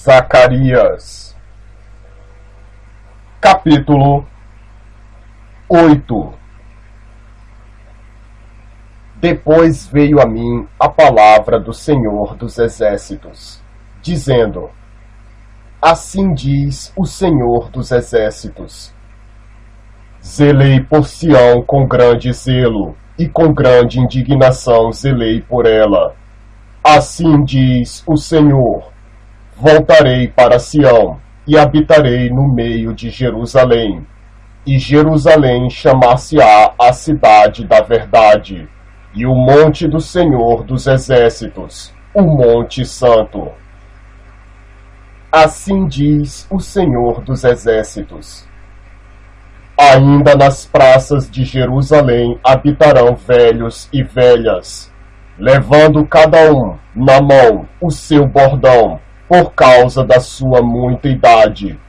Zacarias, capítulo 8. Depois veio a mim a palavra do Senhor dos Exércitos, dizendo: Assim diz o Senhor dos Exércitos: Zelei por Sião com grande zelo, e com grande indignação zelei por ela. Assim diz o Senhor: Voltarei para Sião, e habitarei no meio de Jerusalém, e Jerusalém chamar-se-á a cidade da verdade, e o monte do Senhor dos Exércitos, o monte santo. Assim diz o Senhor dos Exércitos: Ainda nas praças de Jerusalém habitarão velhos e velhas, levando cada um na mão o seu bordão, por causa da sua muita idade.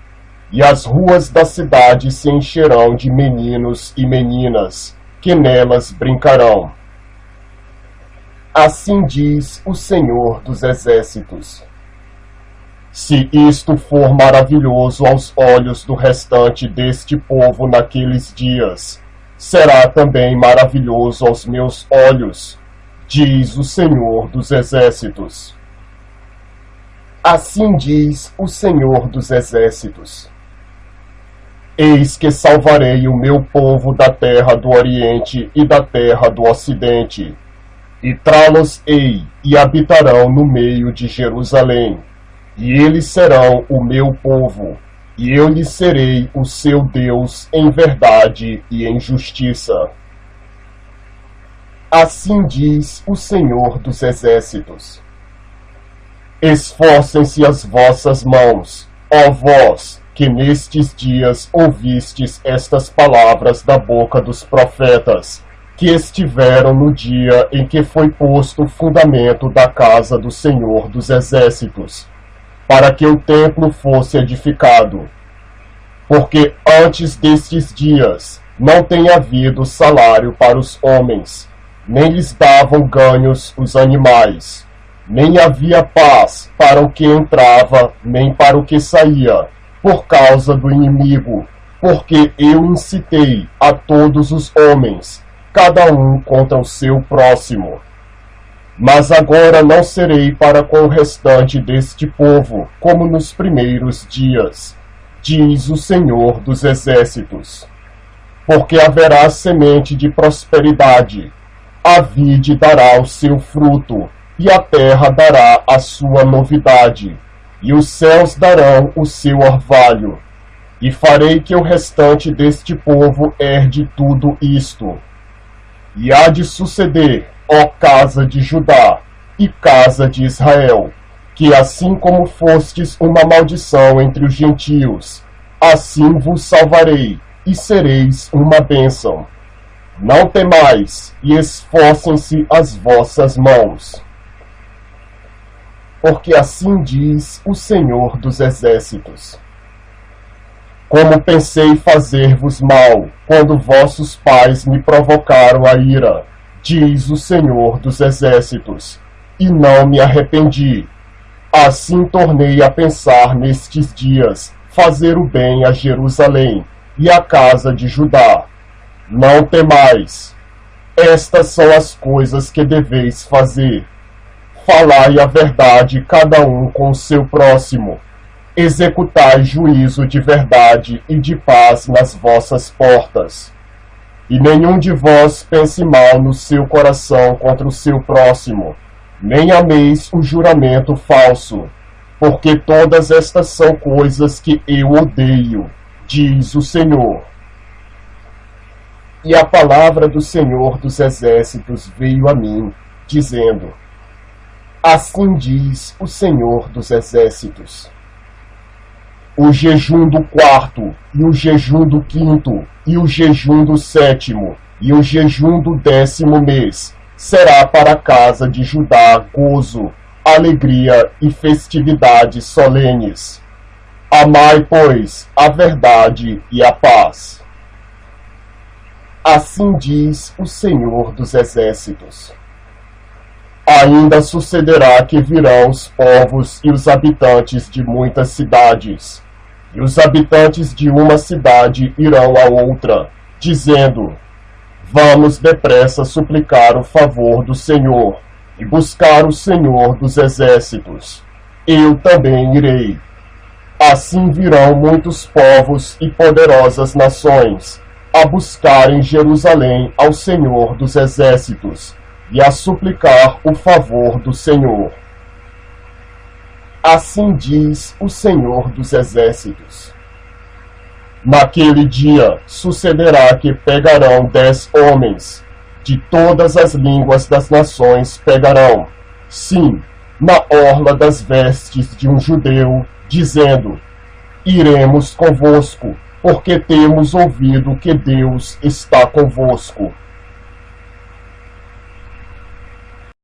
E as ruas da cidade se encherão de meninos e meninas, que nelas brincarão. Assim diz o Senhor dos Exércitos: Se isto for maravilhoso aos olhos do restante deste povo naqueles dias, será também maravilhoso aos meus olhos, diz o Senhor dos Exércitos. Assim diz o Senhor dos Exércitos: Eis que salvarei o meu povo da terra do Oriente e da terra do Ocidente, e trá-los-ei e habitarão no meio de Jerusalém, e eles serão o meu povo, e eu lhes serei o seu Deus em verdade e em justiça. Assim diz o Senhor dos Exércitos: Esforcem-se as vossas mãos, ó vós, que nestes dias ouvistes estas palavras da boca dos profetas, que estiveram no dia em que foi posto o fundamento da casa do Senhor dos Exércitos, para que o templo fosse edificado. Porque antes destes dias não tem havido salário para os homens, nem lhes davam ganhos os animais, nem havia paz para o que entrava, nem para o que saía, por causa do inimigo, porque eu incitei a todos os homens, cada um contra o seu próximo. Mas agora não serei para com o restante deste povo, como nos primeiros dias, diz o Senhor dos Exércitos. Porque haverá semente de prosperidade, a vide dará o seu fruto, e a terra dará a sua novidade, e os céus darão o seu orvalho. E farei que o restante deste povo herde tudo isto. E há de suceder, ó casa de Judá e casa de Israel, que assim como fostes uma maldição entre os gentios, assim vos salvarei, e sereis uma bênção. Não temais, e esforcem-se as vossas mãos. Porque assim diz o Senhor dos Exércitos: Como pensei fazer-vos mal, quando vossos pais me provocaram a ira, diz o Senhor dos Exércitos, e não me arrependi. Assim tornei a pensar nestes dias, fazer o bem a Jerusalém e à casa de Judá. Não temais. Estas são as coisas que deveis fazer. Falai a verdade cada um com o seu próximo. Executai juízo de verdade e de paz nas vossas portas. E nenhum de vós pense mal no seu coração contra o seu próximo, nem ameis o juramento falso, porque todas estas são coisas que eu odeio, diz o Senhor. E a palavra do Senhor dos Exércitos veio a mim, dizendo: Assim diz o Senhor dos Exércitos: O jejum do quarto, e o jejum do quinto, e o jejum do sétimo, e o jejum do 10º mês, será para a casa de Judá gozo, alegria e festividades solenes. Amai, pois, a verdade e a paz. Assim diz o Senhor dos Exércitos: Ainda sucederá que virão os povos e os habitantes de muitas cidades, e os habitantes de uma cidade irão a outra, dizendo: vamos depressa suplicar o favor do Senhor, e buscar o Senhor dos exércitos. Eu também irei. Assim virão muitos povos e poderosas nações, a buscar em Jerusalém ao Senhor dos exércitos, e a suplicar o favor do Senhor. Assim diz o Senhor dos exércitos. Naquele dia sucederá que pegarão 10 homens, de todas as línguas das nações pegarão, sim, na orla das vestes de um judeu, dizendo: iremos convosco, porque temos ouvido que Deus está convosco.